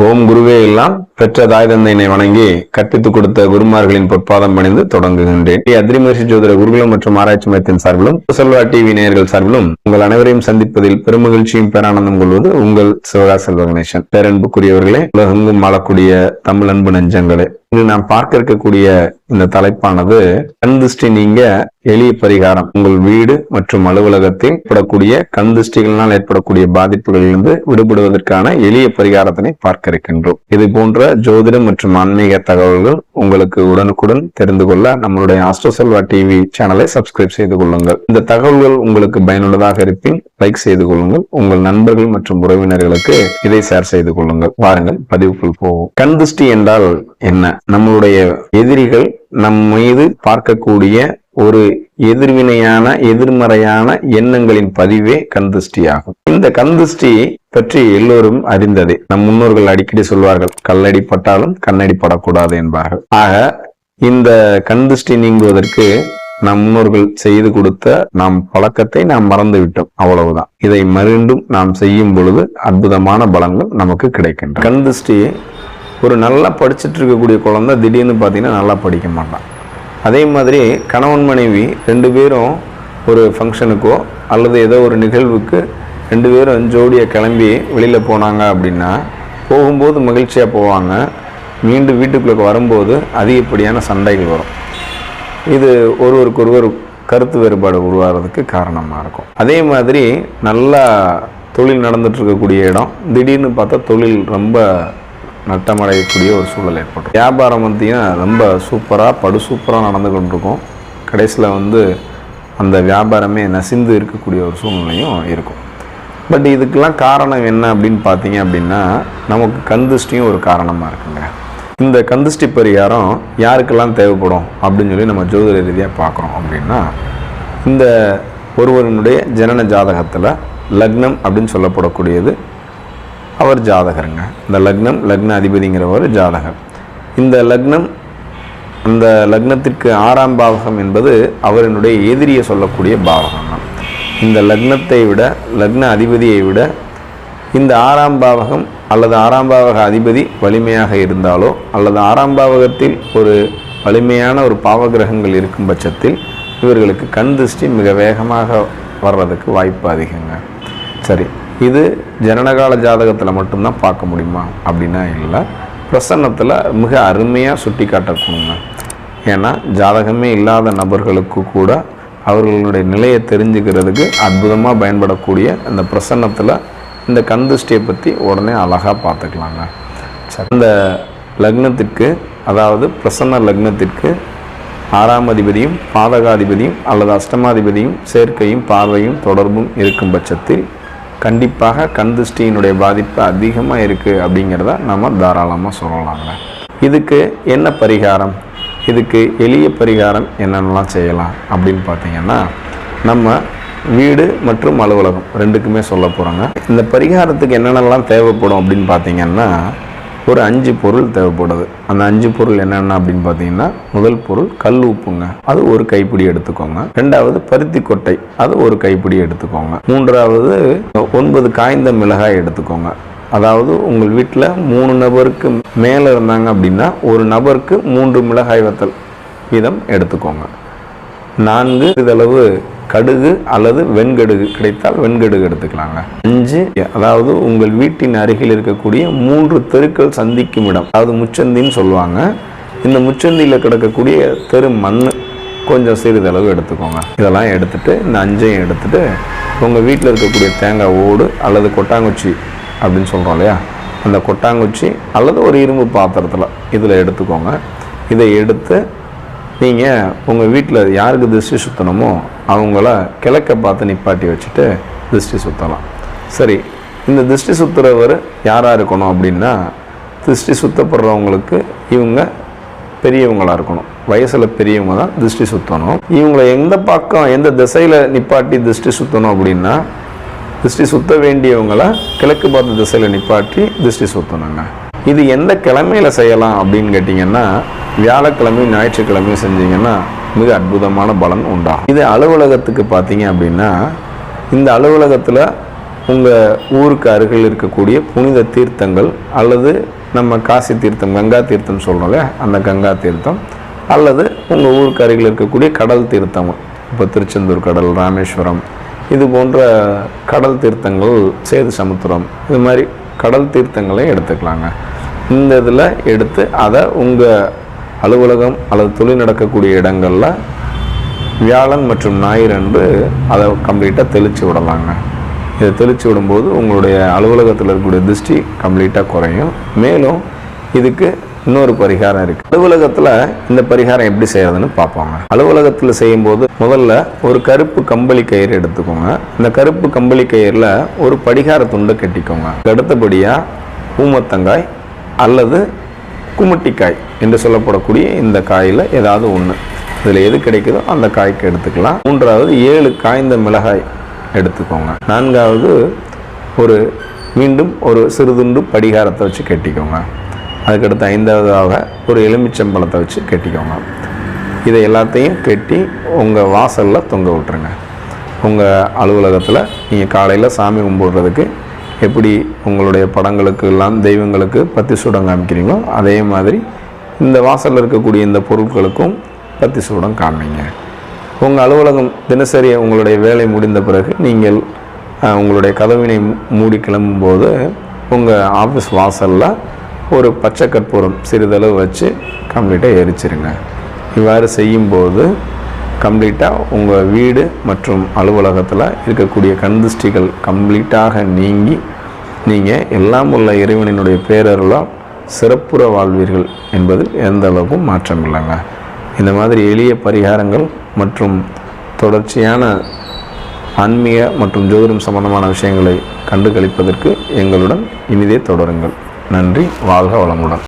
ஓம் குருவே எல்லாம் பெற்ற தாய் தந்தையினை வணங்கி கற்பித்துக் கொடுத்த குருமார்களின் பொற்பாதம் பணிந்து தொடங்குகின்றேன். அத்ரி மகர்ஷி ஜோதிட குருகுலம் மற்றும் ஆராய்ச்சி மையத்தின் சார்பிலும் செல்வா டிவி நேயர்கள் சார்பிலும் உங்கள் அனைவரையும் சந்திப்பதில் பெருமகிழ்ச்சியும் பேரானந்தம் கொள்வது உங்கள் சிவகா செல்வ கணேசன். பேரன்புக்குரியவர்களே, உலகெங்கும் வாழக்கூடிய தமிழ் அன்பு நெஞ்சங்களே, இன்று நாம் பார்க்க இருக்கக்கூடிய இந்த தலைப்பானது கண் திருஷ்டி நீங்க எளிய பரிகாரம். உங்கள் வீடு மற்றும் அலுவலகத்தில் ஏற்படக்கூடிய கண் திருஷ்டிகளினால் ஏற்படக்கூடிய பாதிப்புகளிலிருந்து விடுபடுவதற்கான எளிய பரிகாரத்தினை பார்க்க இருக்கின்றோம். இது போன்ற ஜோதிடம் மற்றும் ஆன்மீக தகவல்கள் உங்களுக்கு உடனுக்குடன் தெரிந்து கொள்ள நம்மளுடைய ஆஸ்ட்ரோ செல்வா டிவி சேனலை சப்ஸ்கிரைப் செய்து கொள்ளுங்கள். இந்த தகவல்கள் உங்களுக்கு பயனுள்ளதாக இருப்பின் லைக் செய்து கொள்ளுங்கள். உங்கள் நண்பர்கள் மற்றும் உறவினர்களுக்கு இதை ஷேர் செய்து கொள்ளுங்கள். வாருங்கள் பதிவுக்குள் போவோம். கண் திருஷ்டி என்றால் என்ன? நம்மளுடைய எதிரிகள் நம் மீது பார்க்கக்கூடிய ஒரு எதிர்வினையான எதிர்மறையான எண்ணங்களின் பதிவே கண் திருஷ்டி ஆகும். இந்த கண் திருஷ்டி பற்றி எல்லோரும் அறிந்ததே. நம் முன்னோர்கள் அடிக்கடி சொல்வார்கள், கல்லடி பட்டாலும் கண்ணடி படக்கூடாது என்பார்கள். ஆக இந்த கண் திருஷ்டி நீங்குவதற்கு நம் முன்னோர்கள் செய்து கொடுத்த நாம் பழக்கத்தை நாம் மறந்து விட்டோம், அவ்வளவுதான். இதை மீண்டும் நாம் செய்யும் பொழுது அற்புதமான பலன்கள் நமக்கு கிடைக்கின்றன. கண் திருஷ்டி ஒரு நல்லா படிச்சுட்டு இருக்கக்கூடிய குழந்தை திடீர்னு பார்த்தீங்கன்னா நல்லா படிக்க மாட்டான். அதே மாதிரி கணவன் மனைவி ரெண்டு பேரும் ஒரு ஃபங்க்ஷனுக்கோ அல்லது ஏதோ ஒரு நிகழ்வுக்கு ரெண்டு பேரும் ஜோடியாக கிளம்பி வெளியில் போனாங்க அப்படின்னா, போகும்போது மகிழ்ச்சியாக போவாங்க, மீண்டும் வீட்டுக்குள்ளே வரும்போது அதிகப்படியான சண்டைகள் வரும். இது ஒருவருக்கொருவர் கருத்து வேறுபாடு உருவாகிறதுக்கு காரணமாக இருக்கும். அதே மாதிரி நல்லா தொழில் நடந்துட்டு இருக்கக்கூடிய இடம் திடீர்னு பார்த்தா தொழில் ரொம்ப நட்டமடையக்கூடிய ஒரு சூழல் ஏற்படும். வியாபாரம் ரொம்ப சூப்பராக சூப்பராக நடந்து கொண்டிருக்கும். கடைசியில் அந்த வியாபாரமே நசிந்து இருக்கக்கூடிய ஒரு சூழ்நிலையும் இருக்கும். பட் இதுக்கெல்லாம் காரணம் என்ன அப்படின்னு பார்த்தீங்க அப்படின்னா, நமக்கு கண் திருஷ்டியும் ஒரு காரணமாக இருக்குங்க. இந்த கண் திருஷ்டி பரிகாரம் யாருக்கெல்லாம் தேவைப்படும் அப்படின்னு சொல்லி நம்ம ஜோதிட ரீதியாக பார்க்குறோம் அப்படின்னா, இந்த ஒருவருடைய ஜனன ஜாதகத்தில் லக்னம் அப்படின்னு சொல்லப்படக்கூடியது அவர் ஜாதகருங்க. இந்த லக்ன அதிபதிங்கிறவர் ஜாதகர். இந்த லக்னம், அந்த லக்னத்திற்கு 6ஆம் பாவகம் என்பது அவரினுடைய எதிரியை சொல்லக்கூடிய பாவகம் தான். இந்த லக்னத்தை விட, லக்ன அதிபதியை விட இந்த 6ஆம் பாவகம் அல்லது 6ஆம் பாவக அதிபதி வலிமையாக இருந்தாலோ அல்லது 6ஆம் பாவகத்தில் ஒரு வலிமையான ஒரு பாவகிரகங்கள் இருக்கும் பட்சத்தில் இவர்களுக்கு கண் திருஷ்டி மிக வேகமாக வர்றதுக்கு வாய்ப்பு அதிகங்க. சரி, இது ஜனனகால ஜாதகத்தில் மட்டும்தான் பார்க்க முடியுமா அப்படின்னா இல்லை, பிரசன்னத்தில் மிக அருமையாக சுட்டி காட்டக்கூடுங்க. ஏன்னா ஜாதகமே இல்லாத நபர்களுக்கு கூட அவர்களுடைய நிலையை தெரிஞ்சுக்கிறதுக்கு அற்புதமாக பயன்படக்கூடிய அந்த பிரசன்னத்தில் இந்த கண் திருஷ்டியை பற்றி உடனே அழகாக பார்த்துக்கலாங்க. இந்த லக்னத்திற்கு, அதாவது பிரசன்ன லக்னத்திற்கு 6ஆம் அதிபதியும் பாதகாதிபதியும் அல்லது அஷ்டமாதிபதியும் சேர்க்கையும் பார்வையும் தொடர்பும் இருக்கும் பட்சத்தில் கண்டிப்பாக கண் திருஷ்டியினுடைய பாதிப்பு அதிகமாக இருக்குது அப்படிங்கிறத நம்ம தாராளமாக சொல்லலாங்க. இதுக்கு என்ன பரிகாரம்? இதுக்கு எளிய பரிகாரம் என்னென்னலாம் செய்யலாம் அப்படின்னு பார்த்தீங்கன்னா, நம்ம வீடு மற்றும் அலுவலகம் ரெண்டுக்குமே சொல்ல போகிறோங்க. இந்த பரிகாரத்துக்கு என்னென்னலாம் தேவைப்படும் அப்படின்னு பார்த்தீங்கன்னா, ஒரு 5 பொருள் தேவைப்படுது. அந்த 5 பொருள் என்னென்ன அப்படின்னு பார்த்தீங்கன்னா, முதல் பொருள் கல் உப்புங்க, அது ஒரு கைப்பிடி எடுத்துக்கோங்க. 2வது பருத்தி கொட்டை, அது ஒரு கைப்பிடி எடுத்துக்கோங்க. 3வது 9 காய்ந்த மிளகாய் எடுத்துக்கோங்க. அதாவது உங்கள் வீட்டில் 3 நபருக்கு மேலே இருந்தாங்க அப்படின்னா ஒரு நபருக்கு 3 மிளகாய் வத்தல் வீதம் எடுத்துக்கோங்க. 4 சிறிதளவு கடுகு அல்லது வெண்கடுகு கிடைத்தால் வெண்கடுகு எடுத்துக்கலாங்க. 5, அதாவது உங்கள் வீட்டின் அருகில் இருக்கக்கூடிய 3 தெருக்கள் சந்திக்கும் இடம், அதாவது முச்சந்தின்னு சொல்லுவாங்க. இந்த முச்சந்தியில் கிடக்கக்கூடிய தெரு மண் கொஞ்சம் சிறிதளவு எடுத்துக்கோங்க. இதெல்லாம் எடுத்துட்டு இந்த 5ஐயும் எடுத்துட்டு உங்கள் வீட்டில் இருக்கக்கூடிய தேங்காய் ஓடு அல்லது கொட்டாங்குச்சி அப்படின்னு சொல்கிறோம் இல்லையா, அந்த கொட்டாங்குச்சி அல்லது ஒரு இரும்பு பாத்திரத்தில் இதில் எடுத்துக்கோங்க. இதை எடுத்து நீங்கள் உங்கள் வீட்டில் யாருக்கு திருஷ்டி சுற்றணுமோ அவங்கள கிழக்க பார்த்து நிப்பாட்டி வச்சுட்டு திருஷ்டி சுற்றலாம். சரி, இந்த திருஷ்டி சுற்றுறவர் யாராக இருக்கணும் அப்படின்னா, திருஷ்டி சுற்றப்படுறவங்களுக்கு இவங்க பெரியவங்களாக இருக்கணும், வயசில் பெரியவங்க தான் திருஷ்டி சுற்றணும். இவங்களை எந்த பக்கம் எந்த திசையில் நிப்பாட்டி திருஷ்டி சுற்றணும் அப்படின்னா, திருஷ்டி சுற்ற வேண்டியவங்களை கிழக்கு பார்த்த திசையில் நிப்பாட்டி திருஷ்டி சுற்றணுங்க. இது எந்த கிழமையில் செய்யலாம் அப்படின்னு கேட்டிங்கன்னா, வியாழக்கிழமையும் ஞாயிற்றுக்கிழமையும் செஞ்சீங்கன்னா மிக அற்புதமான பலன் உண்டாகும். இது அலுவலகத்துக்கு பார்த்தீங்க அப்படின்னா, இந்த அலுவலகத்தில் உங்கள் ஊருக்கு அருகில் இருக்கக்கூடிய புனித தீர்த்தங்கள் அல்லது நம்ம காசி தீர்த்தம், கங்கா தீர்த்தம் சொல்கிறோம்ல, அந்த கங்கா தீர்த்தம் அல்லது உங்கள் ஊருக்கு அருகில் இருக்கக்கூடிய கடல் தீர்த்தம், இப்போ திருச்செந்தூர் கடல், ராமேஸ்வரம், இது போன்ற கடல் தீர்த்தங்கள், சேது சமுத்திரம், இது மாதிரி கடல் தீர்த்தங்களே எடுத்துக்கலாங்க. இந்த இதில் எடுத்து அதை உங்கள் அலுவலகம் அல்லது தொழில் நடக்கக்கூடிய இடங்களில் வியாழன் மற்றும் ஞாயிறு அன்று அதை கம்ப்ளீட்டாக தெளித்து விடலாங்க. இதை தெளித்து விடும்போது உங்களுடைய அலுவலகத்தில் இருக்கக்கூடிய திருஷ்டி கம்ப்ளீட்டாக குறையும். மேலும் இதுக்கு இன்னொரு பரிகாரம் இருக்குது. அலுவலகத்தில் இந்த பரிகாரம் எப்படி செய்யறதுன்னு பார்ப்பாங்க. அலுவலகத்தில் செய்யும்போது முதல்ல ஒரு கருப்பு கம்பளி கயிறு எடுத்துக்கோங்க. இந்த கருப்பு கம்பளி கயிறில் ஒரு படிகார துண்டை கட்டிக்கோங்க. அடுத்தபடியாக ஊமத்தங்காய் அல்லது குமட்டிக்காய் என்று சொல்லப்படக்கூடிய இந்த காயில் ஏதாவது ஒன்று, இதில் எது கிடைக்குதோ அந்த காய்க்கு எடுத்துக்கலாம். மூன்றாவது 7 காய்ந்த மிளகாய் எடுத்துக்கோங்க. நான்காவது மீண்டும் ஒரு சிறுதுண்டு படிகாரத்தை வச்சு கட்டிக்கோங்க. அதுக்கடுத்து 5வதாக ஒரு எலுமிச்சம்பழத்தை வச்சு கட்டிக்கோங்க. இதை எல்லாத்தையும் கட்டி உங்கள் வாசலில் தொங்க விட்டுருங்க. உங்கள் அலுவலகத்தில் நீங்கள் காலையில் சாமி கும்பிடுறதுக்கு எப்படி உங்களுடைய படங்களுக்கு எல்லாம் தெய்வங்களுக்கு பத்தி சூடம் காமிக்கிறீங்களோ அதே மாதிரி இந்த வாசலில் இருக்கக்கூடிய இந்த பொருட்களுக்கும் பத்தி சூடம் காமிங்க. உங்கள் அலுவலகம் தினசரி உங்களுடைய வேலை முடிந்த பிறகு நீங்கள் உங்களுடைய கதவினை மூடி கிளம்பும்போது உங்கள் ஆஃபீஸ் வாசலில் ஒரு பச்சை கற்பூரம் சிறிதளவு வச்சு கம்ப்ளீட்டாக எரிச்சிருங்க. இவ்வாறு செய்யும்போது கம்ப்ளீட்டாக உங்கள் வீடு மற்றும் அலுவலகத்தில் இருக்கக்கூடிய கண்திஷ்டிகள் கம்ப்ளீட்டாக நீங்கி நீங்கள் எல்லாம் உள்ள இறைவனினுடைய பேரருளால் சிறப்புற வாழ்வீர்கள் என்பதில் எந்த அளவுக்கும் மாற்றம் இல்லைங்க. இந்த மாதிரி எளிய பரிகாரங்கள் மற்றும் தொடர்ச்சியான ஆன்மீக மற்றும் ஜோதிடம் சம்பந்தமான விஷயங்களை கண்டு களிப்பதற்கு எங்களுடன் இனிதே தொடருங்கள். நன்றி. வாழ்க வளமுடன்.